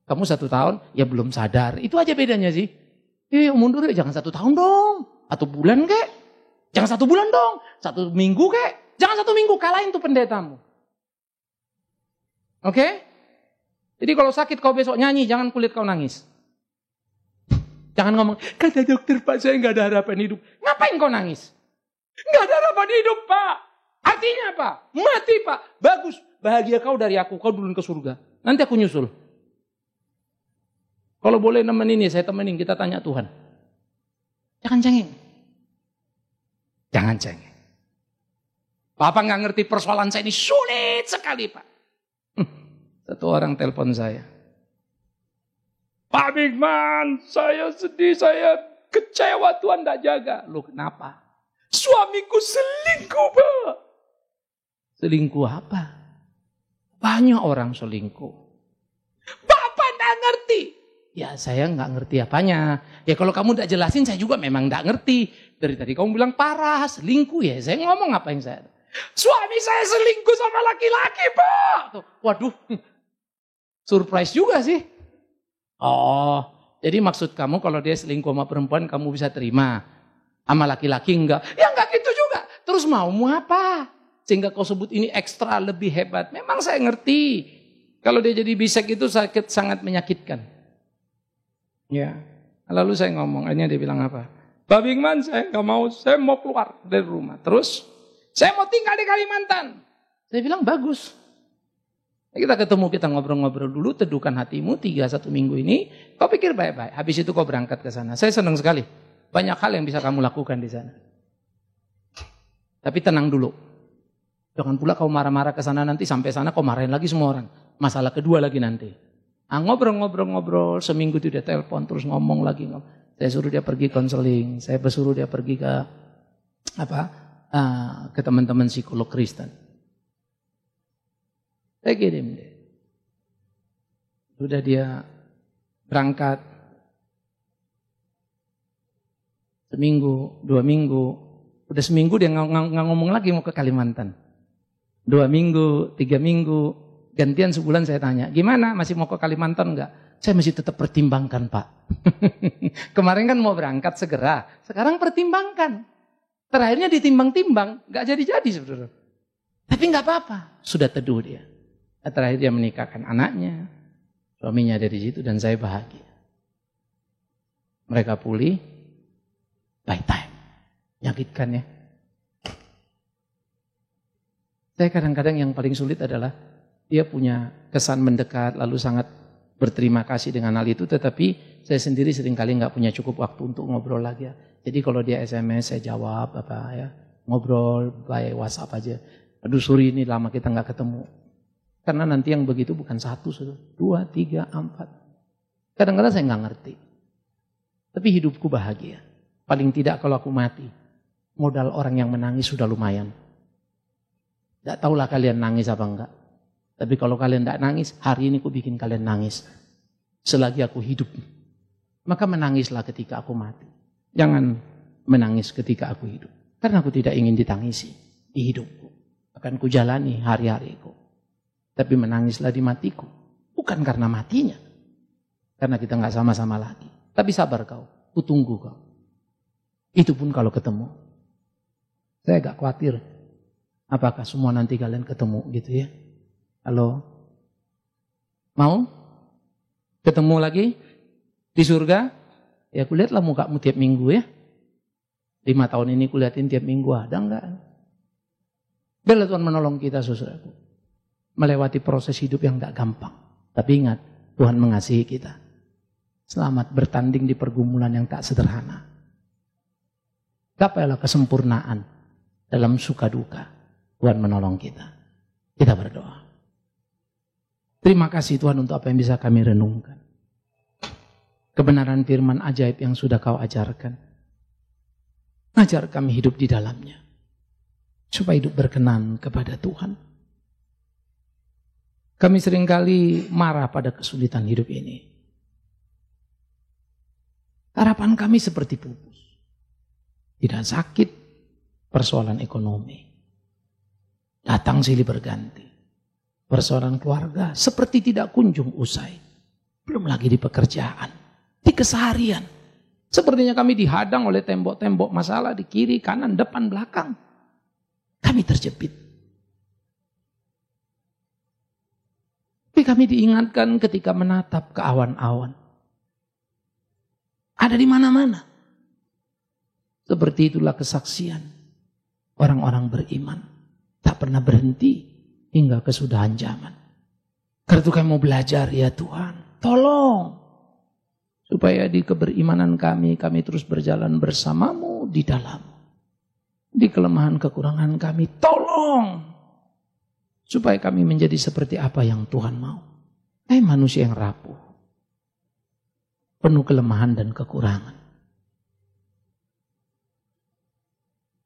Kamu 1 tahun, ya belum sadar. Itu aja bedanya sih. Mundur ya, jangan 1 tahun dong. 1 bulan kek. Jangan 1 bulan dong. 1 minggu kek. Jangan 1 minggu, kalahin tuh pendetamu. Oke? Jadi kalau sakit kau besok nyanyi, jangan kulit kau nangis. Jangan ngomong, kata dokter Pak saya nggak ada harapan hidup. Ngapain kau nangis? Nggak ada harapan hidup Pak. Artinya apa? Mati Pak. Bagus, bahagia kau dari aku, kau duluan ke surga. Nanti aku nyusul. Kalau boleh nemenin ya saya temenin, kita tanya Tuhan. Jangan cengeng. Jangan cengeng. Bapak nggak ngerti persoalan saya ini sulit sekali Pak. Satu orang telepon saya. Pak Bigman, saya sedih, saya kecewa Tuhan tidak jaga. Loh kenapa? Suamiku selingkuh Pak. Selingkuh apa? Banyak orang selingkuh. Bapak tidak ngerti. Ya saya nggak ngerti apanya. Ya kalau kamu tidak jelasin saya juga memang tidak ngerti. Dari tadi kamu bilang parah, selingkuh ya. Saya ngomong apa yang saya... Suami saya selingkuh sama laki-laki Pak. Waduh. Surprise juga sih. Oh, jadi maksud kamu kalau dia selingkuh sama perempuan kamu bisa terima. Sama laki-laki enggak. Ya enggak gitu juga. Terus mau apa? Sehingga kau sebut ini ekstra lebih hebat. Memang saya ngerti. Kalau dia jadi bisek itu sakit, sangat menyakitkan. Ya. Lalu saya ngomong, akhirnya dia bilang apa? Pak Bigman saya enggak mau, saya mau keluar dari rumah. Terus, saya mau tinggal di Kalimantan. Saya bilang bagus. Kita ketemu, kita ngobrol-ngobrol dulu, teduhkan hatimu 3-1 minggu ini. Kau pikir baik-baik, habis itu kau berangkat ke sana. Saya senang sekali. Banyak hal yang bisa kamu lakukan di sana. Tapi tenang dulu. Jangan pula kau marah-marah ke sana nanti, sampai sana kau marahin lagi semua orang. Masalah kedua lagi nanti. Ngobrol-ngobrol, seminggu itu dia telepon, terus ngomong lagi. Saya suruh dia pergi konseling, saya suruh dia pergi ke ke teman-teman psikolog Kristen. Saya kirim dia. Sudah dia berangkat. Seminggu, 2 minggu. Udah seminggu dia nggak ngomong lagi mau ke Kalimantan. 2 minggu, 3 minggu. Gantian sebulan saya tanya, gimana masih mau ke Kalimantan enggak? Saya masih tetap pertimbangkan Pak. Kemarin kan mau berangkat segera. Sekarang pertimbangkan. Terakhirnya ditimbang-timbang. Nggak jadi-jadi saudara. Tapi nggak apa-apa. Sudah teduh dia. Terakhir dia menikahkan anaknya, suaminya ada di situ dan saya bahagia. Mereka pulih, by time. Menyakitkan ya. Saya kadang-kadang yang paling sulit adalah dia punya kesan mendekat lalu sangat berterima kasih dengan hal itu, tetapi saya sendiri seringkali nggak punya cukup waktu untuk ngobrol lagi ya. Jadi kalau dia SMS saya jawab ngobrol by WhatsApp aja. Aduh sorry ini lama kita nggak ketemu. Karena nanti yang begitu bukan 1, 2, 3, 4. Kadang-kadang saya nggak ngerti. Tapi hidupku bahagia. Paling tidak kalau aku mati, modal orang yang menangis sudah lumayan. Tidak tahulah kalian nangis apa enggak. Tapi kalau kalian tidak nangis, hari ini aku bikin kalian nangis. Selagi aku hidup. Maka menangislah ketika aku mati. Jangan menangis ketika aku hidup. Karena aku tidak ingin ditangisi di hidupku. Akan kujalani hari-hariku. Tapi menangislah di matiku. Bukan karena matinya. Karena kita nggak sama-sama lagi. Tapi sabar kau. Kutunggu kau. Itu pun kalau ketemu. Saya agak khawatir. Apakah semua nanti kalian ketemu gitu ya. Halo? Mau? Ketemu lagi? Di surga? Ya aku lihatlah mukamu tiap minggu ya. 5 tahun ini kuliatin tiap minggu ada enggak? Biarlah Tuhan menolong kita saudaraku. Melewati proses hidup yang enggak gampang. Tapi ingat, Tuhan mengasihi kita. Selamat bertanding di pergumulan yang tak sederhana. Gapailah kesempurnaan dalam suka duka. Tuhan menolong kita. Kita berdoa. Terima kasih Tuhan untuk apa yang bisa kami renungkan. Kebenaran firman ajaib yang sudah Kau ajarkan. Ajar kami hidup di dalamnya. Supaya hidup berkenan kepada Tuhan. Kami seringkali marah pada kesulitan hidup ini. Harapan kami seperti pupus. Tidak sakit, persoalan ekonomi. Datang silih berganti. Persoalan keluarga seperti tidak kunjung usai. Belum lagi di pekerjaan, di keseharian. Sepertinya kami dihadang oleh tembok-tembok masalah di kiri, kanan, depan, belakang. Kami terjepit. Tapi kami diingatkan ketika menatap ke awan-awan. Ada di mana-mana. Seperti itulah kesaksian orang-orang beriman. Tak pernah berhenti hingga kesudahan zaman. Karena itu kami mau belajar ya Tuhan. Tolong. Supaya di keberimanan kami terus berjalan bersamamu di dalam. Di kelemahan kekurangan kami, tolong. Supaya kami menjadi seperti apa yang Tuhan mau. Manusia yang rapuh. Penuh kelemahan dan kekurangan.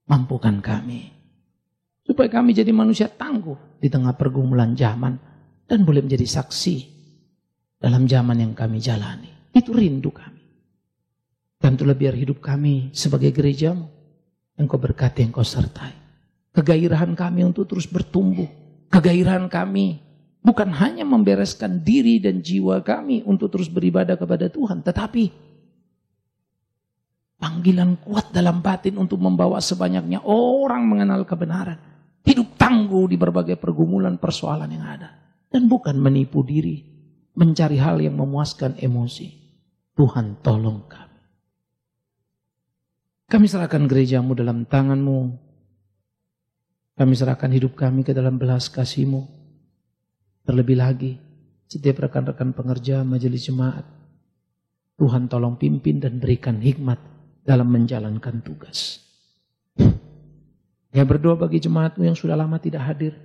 Mampukan kami. Supaya kami jadi manusia tangguh di tengah pergumulan zaman. Dan boleh menjadi saksi dalam zaman yang kami jalani. Itu rindu kami. Bantulah biar hidup kami sebagai gerejamu. Yang Kau berkati, yang Kau sertai. Kegairahan kami untuk terus bertumbuh. Kegairahan kami bukan hanya membereskan diri dan jiwa kami untuk terus beribadah kepada Tuhan. Tetapi panggilan kuat dalam batin untuk membawa sebanyaknya orang mengenal kebenaran. Hidup tangguh di berbagai pergumulan persoalan yang ada. Dan bukan menipu diri. Mencari hal yang memuaskan emosi. Tuhan tolong kami. Kami serahkan gerejamu dalam tanganmu. Kami serahkan hidup kami ke dalam belas kasih-Mu. Terlebih lagi, setiap rekan-rekan pengerja majelis jemaat. Tuhan tolong pimpin dan berikan hikmat dalam menjalankan tugas. Ya berdoa bagi jemaat-Mu yang sudah lama tidak hadir.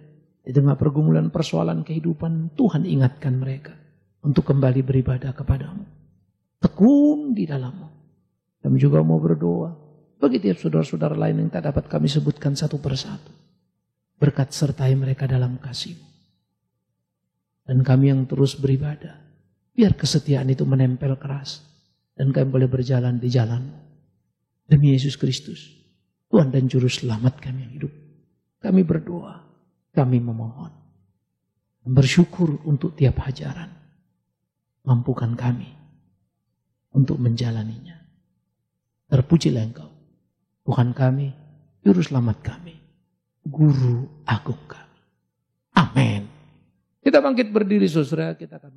Di tengah pergumulan persoalan kehidupan, Tuhan ingatkan mereka untuk kembali beribadah kepada-Mu. Tekun di dalam-Mu. Kami juga mau berdoa bagi tiap saudara-saudara lain yang tak dapat kami sebutkan satu persatu. Berkat sertai mereka dalam kasih-Mu. Dan kami yang terus beribadah, biar kesetiaan itu menempel keras. Dan kami boleh berjalan di jalan-Mu. Demi Yesus Kristus, Tuhan dan Juru Selamat kami yang hidup. Kami berdoa, kami memohon. Bersyukur untuk tiap hajaran. Mampukan kami untuk menjalaninya. Terpujilah Engkau, Tuhan kami, Juru Selamat kami, Guru Agung kami. Amin. Kita bangkit berdiri saudara, kita akan